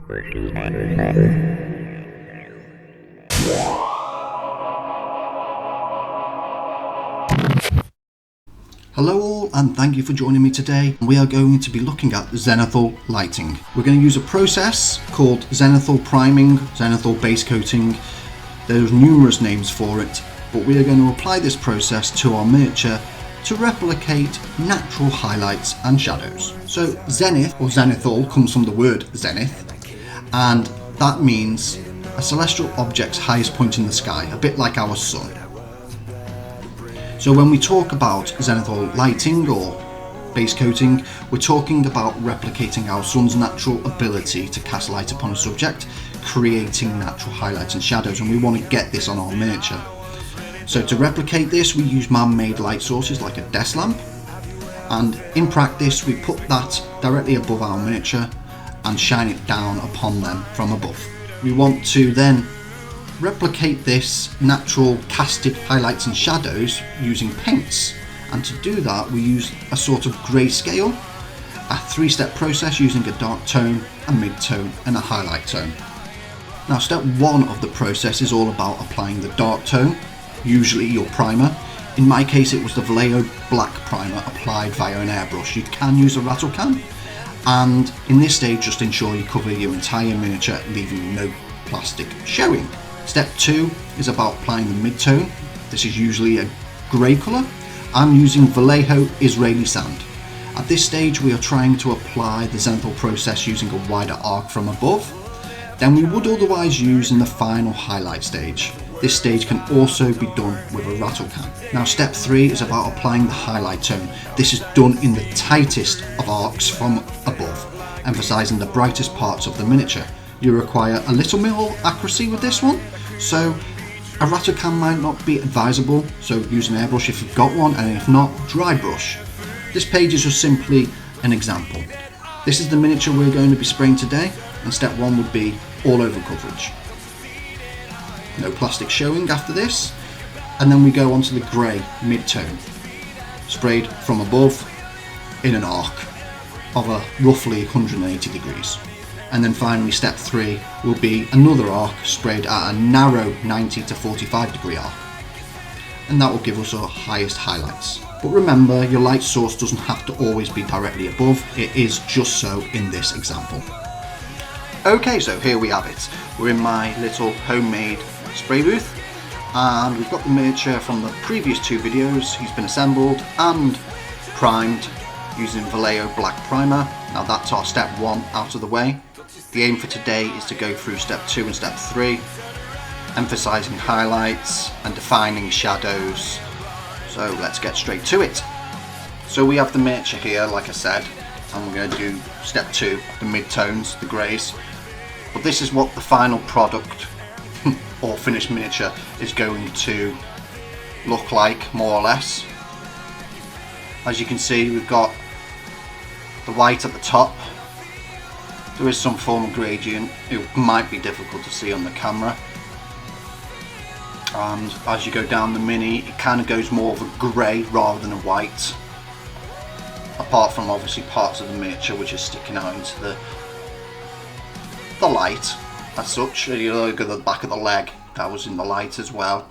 Hello all, and thank you for joining me today. We are going to be looking at Zenithal lighting. We're going to use a process called Zenithal priming, Zenithal base coating. There's numerous names for it, but we are going to apply this process to our miniature to replicate natural highlights and shadows. So Zenith or Zenithal comes from the word zenith, and that means a celestial object's highest point in the sky, a bit like our sun. So when we talk about zenithal lighting or base coating, we're talking about replicating our sun's natural ability to cast light upon a subject, creating natural highlights and shadows, and we want to get this on our miniature. So to replicate this, we use man-made light sources like a desk lamp, and in practice we put that directly above our miniature and shine it down upon them from above. We want to then replicate this natural casted highlights and shadows using paints, and to do that we use a sort of greyscale, a three-step process using a dark tone, a mid-tone and a highlight tone. Now step one of the process is all about applying the dark tone, usually your primer. In my case it was the Vallejo black primer applied via an airbrush. You can use a rattle can, and in this stage just ensure you cover your entire miniature, leaving no plastic showing. Step 2 is about applying the mid-tone. This is usually a grey colour. I'm using Vallejo Israeli sand. At this stage we are trying to apply the Zenithal process using a wider arc from above than we would otherwise use in the final highlight stage. This stage can also be done with a rattle can. Now step 3 is about applying the highlight tone. This is done in the tightest of arcs from above, emphasising the brightest parts of the miniature. You require a little more accuracy with this one, so a rattle can might not be advisable, so use an airbrush if you've got one, and if not, dry brush. This page is just simply an example. This is the miniature we're going to be spraying today, and step 1 would be all over coverage. No plastic showing after this, and then we go on to the grey mid-tone, sprayed from above in an arc of a roughly 180 degrees. And then finally step 3 will be another arc sprayed at a narrow 90 to 45 degree arc, and that will give us our highest highlights. But remember, your light source doesn't have to always be directly above, it is just so in this example. Okay, so here we have it. We're in my little homemade spray booth, and we've got the miniature from the previous 2 videos. He's been assembled and primed using Vallejo black primer. Now that's our step 1 out of the way. The aim for today is to go through step 2 and step 3, emphasising highlights and defining shadows. So let's get straight to it. So we have the miniature here, like I said, and we're going to do step 2, the mid-tones, the greys. But this is what the final product or finished miniature is going to look like, more or less. As you can see, we've got the white at the top. There is some form of gradient. It might be difficult to see on the camera, and as you go down the mini it kind of goes more of a grey rather than a white, apart from obviously parts of the miniature which are sticking out into the light as such. You look at the back of the leg, that was in the light as well,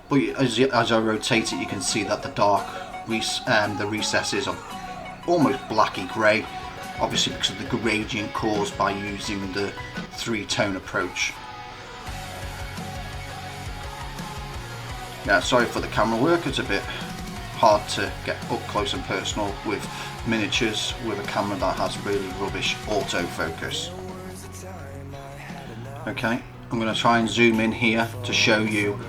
but as I rotate it you can see that the dark the recesses are almost blacky grey, obviously because of the gradient caused by using the 3-tone approach. Now sorry for the camera work, it's a bit hard to get up close and personal with miniatures with a camera that has really rubbish autofocus. Okay, I'm going to try and zoom in here to show you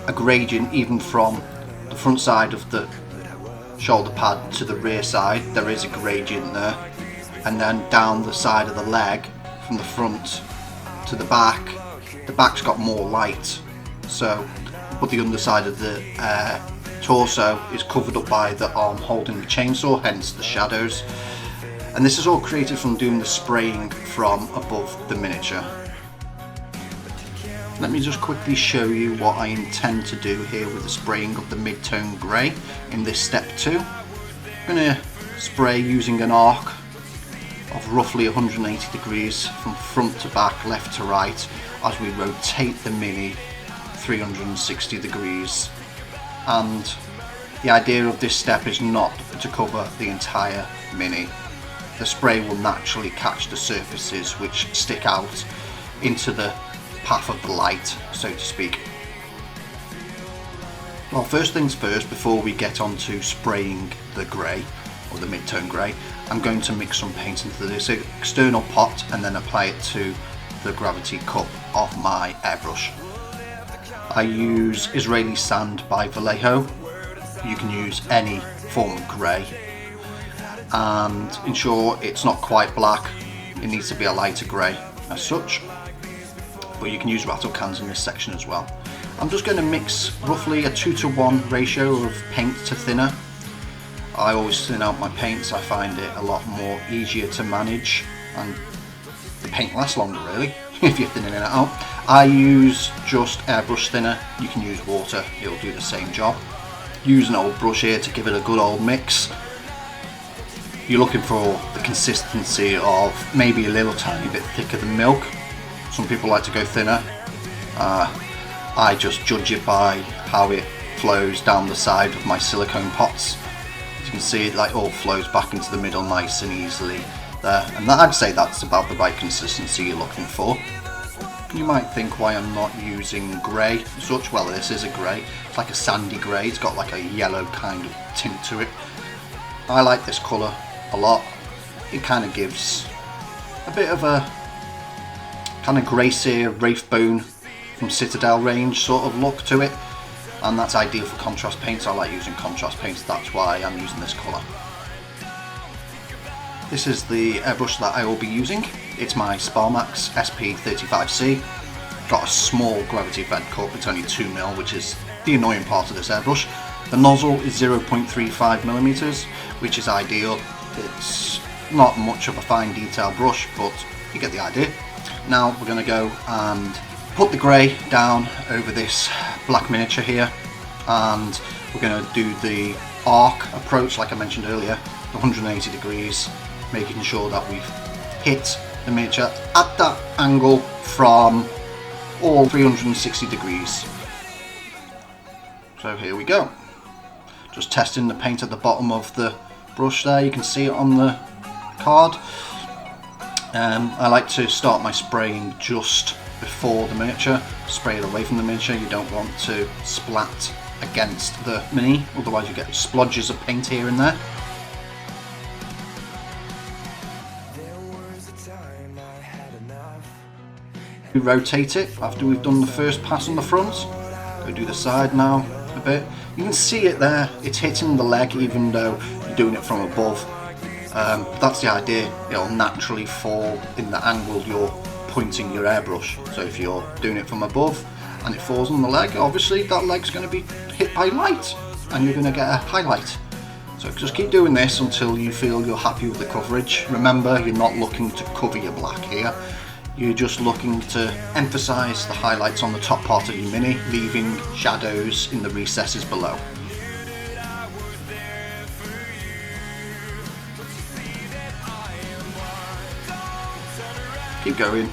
a gradient even from the front side of the shoulder pad to the rear side. There is a gradient there, and then down the side of the leg from the front to the back's got more light, so but the underside of the torso is covered up by the arm holding the chainsaw, hence the shadows. And this is all created from doing the spraying from above the miniature. Let me just quickly show you what I intend to do here with the spraying of the mid-tone grey in this step 2. I'm going to spray using an arc of roughly 180 degrees from front to back, left to right, as we rotate the Mini 360 degrees. And the idea of this step is not to cover the entire Mini. The spray will naturally catch the surfaces which stick out into the path of the light, so to speak. Well, first things first, before we get on to spraying the grey, or the mid-tone grey, I'm going to mix some paint into this external pot and then apply it to the gravity cup of my airbrush. I use Israeli Sand by Vallejo. You can use any form of grey, and ensure it's not quite black. It needs to be a lighter grey as such, but you can use rattle cans in this section as well. I'm just going to mix roughly a 2-to-1 ratio of paint to thinner. I always thin out my paints. I find it a lot more easier to manage, and the paint lasts longer really if you're thinning it out. I use just airbrush thinner. You can use water, it'll do the same job. Use an old brush here to give it a good old mix. You're looking for the consistency of maybe a little tiny bit thicker than milk. Some people like to go thinner. I just judge it by how it flows down the side of my silicone pots. As you can see, it like all flows back into the middle nice and easily there, and I'd say that's about the right consistency you're looking for. You might think why I'm not using grey as such. Well, this is a grey. It's like a sandy grey. It's got like a yellow kind of tint to it. I like this colour a lot. It kind of gives a bit of a kind of greyscale Wraithbone from Citadel range sort of look to it, and that's ideal for contrast paints. I like using contrast paints, that's why I'm using this colour. This is the airbrush that I will be using. It's my Sparmax SP35C. Got a small gravity fed cup, it's only 2mm, which is the annoying part of this airbrush. The nozzle is 0.35mm, which is ideal. It's not much of a fine detail brush, but you get the idea. Now we're going to go and put the grey down over this black miniature here, and we're going to do the arc approach like I mentioned earlier, 180 degrees, making sure that we've hit the miniature at that angle from all 360 degrees. So here we go. Just testing the paint at the bottom of the brush there, you can see it on the card. I like to start my spraying just before the miniature, spray it away from the miniature. You don't want to splat against the Mini, otherwise you get splodges of paint here and there. We rotate it after we've done the first pass on the front. Go do the side now a bit. You can see it there, it's hitting the leg even though you're doing it from above. That's the idea, it'll naturally fall in the angle you're pointing your airbrush. So if you're doing it from above and it falls on the leg, obviously that leg's going to be hit by light and you're going to get a highlight. So just keep doing this until you feel you're happy with the coverage. Remember, you're not looking to cover your black here. You're just looking to emphasise the highlights on the top part of your Mini, leaving shadows in the recesses below. Keep going,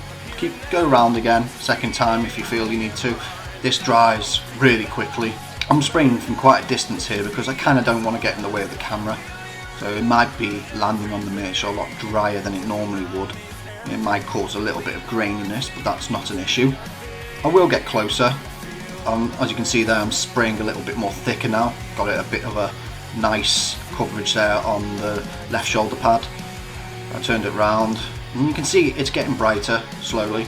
go around again, second time if you feel you need to. This dries really quickly. I'm spraying from quite a distance here because I kind of don't want to get in the way of the camera. So it might be landing on the miniature a lot drier than it normally would. It might cause a little bit of graininess, but that's not an issue. I will get closer. As you can see there, I'm spraying a little bit more thicker now. Got it a bit of a nice coverage there on the left shoulder pad. I turned it round, and you can see it's getting brighter slowly.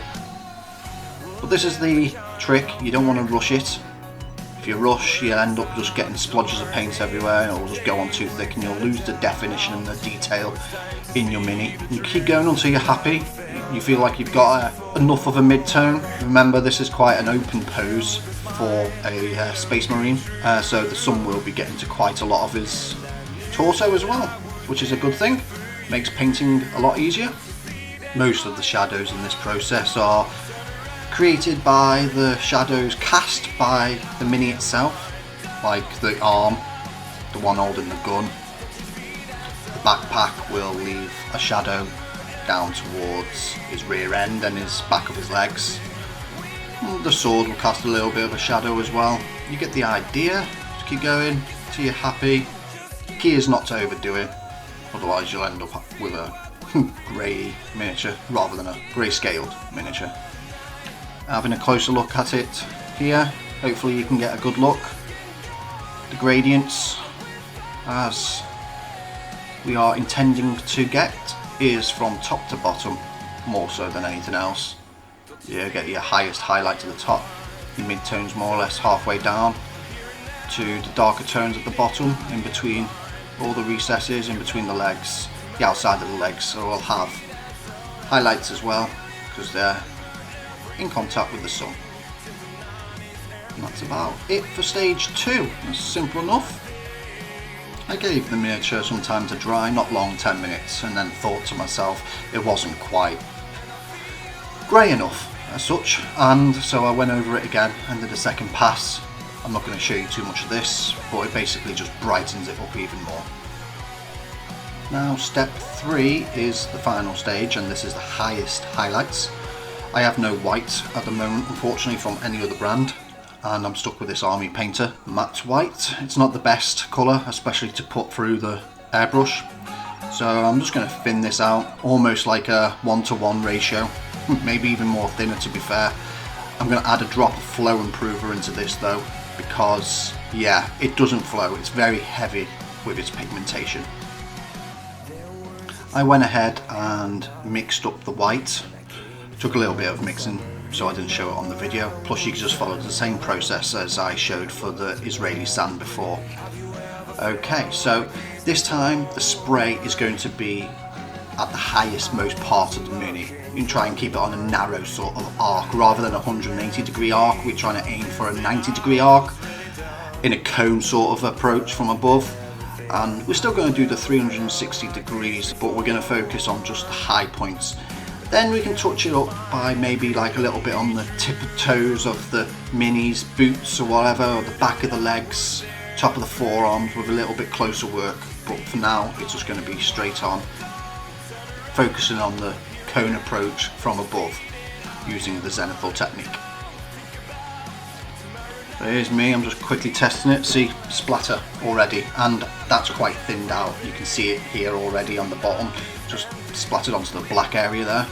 But this is the trick, you don't want to rush it. If you rush, you'll end up just getting splodges of paint everywhere, and it'll just go on too thick and you'll lose the definition and the detail in your Mini. You keep going until you're happy, you feel like you've got enough of a mid-tone. Remember, this is quite an open pose for a Space Marine, so the sun will be getting to quite a lot of his torso as well, which is a good thing. Makes painting a lot easier. Most of the shadows in this process are created by the shadows cast by the Mini itself, like the arm, the one holding the gun. The backpack will leave a shadow down towards his rear end and his back of his legs. And the sword will cast a little bit of a shadow as well. You get the idea. Just keep going till you're happy. Key is not to overdo it, otherwise you'll end up with a grey miniature rather than a greyscaled miniature. Having a closer look at it here, hopefully you can get a good look. The gradients, as we are intending to get, is from top to bottom, more so than anything else. You get your highest highlight to the top, your mid-tones more or less halfway down, to the darker tones at the bottom, in between all the recesses, in between the legs, the outside of the legs. So we'll have highlights as well, because they're in contact with the sun. And that's about it for stage 2. It's simple enough. I gave the miniature some time to dry, not long, 10 minutes, and then thought to myself it wasn't quite grey enough as such, and so I went over it again and did a second pass. I'm not going to show you too much of this, but it basically just brightens it up even more. Now step 3 is the final stage, and this is the highest highlights. I have no white at the moment, unfortunately, from any other brand, and I'm stuck with this Army Painter matte white. It's not the best colour, especially to put through the airbrush, so I'm just going to thin this out almost like a 1:1 ratio, maybe even more thinner to be fair. I'm going to add a drop of flow improver into this though, because yeah, it doesn't flow, it's very heavy with its pigmentation. I went ahead and mixed up the white. Took a little bit of mixing, so I didn't show it on the video. Plus you can just follow the same process as I showed for the Israeli sand before. Okay, so this time the spray is going to be at the highest most part of the mini. You can try and keep it on a narrow sort of arc rather than a 180-degree arc. We're trying to aim for a 90-degree arc in a cone sort of approach from above. And we're still going to do the 360 degrees, but we're going to focus on just the high points. Then we can touch it up by maybe like a little bit on the tip of toes of the minis, boots or whatever, or the back of the legs, top of the forearms with a little bit closer work. But for now, it's just going to be straight on, focusing on the cone approach from above using the Zenithal technique. So here's me, I'm just quickly testing it. See, splatter already, and that's quite thinned out. You can see it here already on the bottom, just splattered onto the black area there.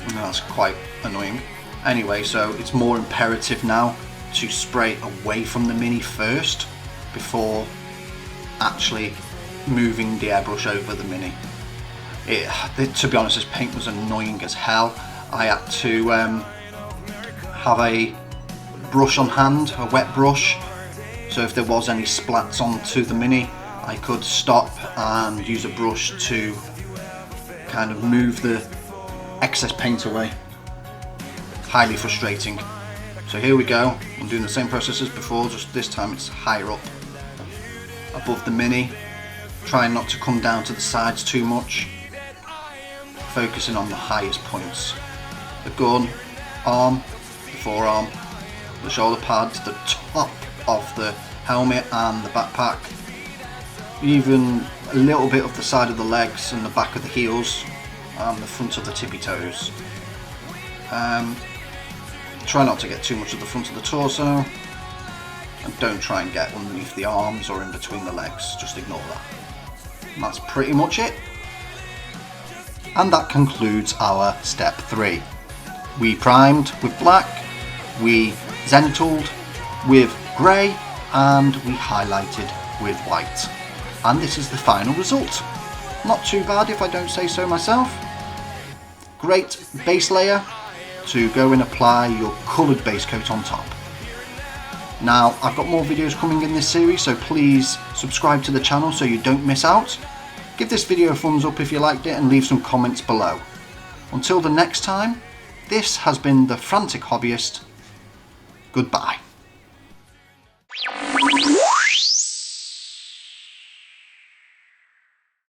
And that's quite annoying. Anyway, so it's more imperative now to spray away from the mini first before actually moving the airbrush over the mini. To be honest, this paint was annoying as hell. I had to have a brush on hand, a wet brush, so if there was any splats onto the mini I could stop and use a brush to kind of move the excess paint away. Highly frustrating. So here we go, I'm doing the same process as before, just this time it's higher up above the mini, trying not to come down to the sides too much, focusing on the highest points. The gun, arm, the forearm, the shoulder pads, the top of the helmet and the backpack, even a little bit of the side of the legs and the back of the heels and the front of the tippy toes. Try not to get too much of the front of the torso, and don't try and get underneath the arms or in between the legs, just ignore that. And that's pretty much it. And that concludes our step 3. We primed with black, we zenithaled with grey, and we highlighted with white. And this is the final result. Not too bad if I don't say so myself. Great base layer to go and apply your coloured base coat on top. Now I've got more videos coming in this series, so please subscribe to the channel so you don't miss out. Give this video a thumbs up if you liked it and leave some comments below. Until the next time, this has been the Frantic Hobbyist. Goodbye.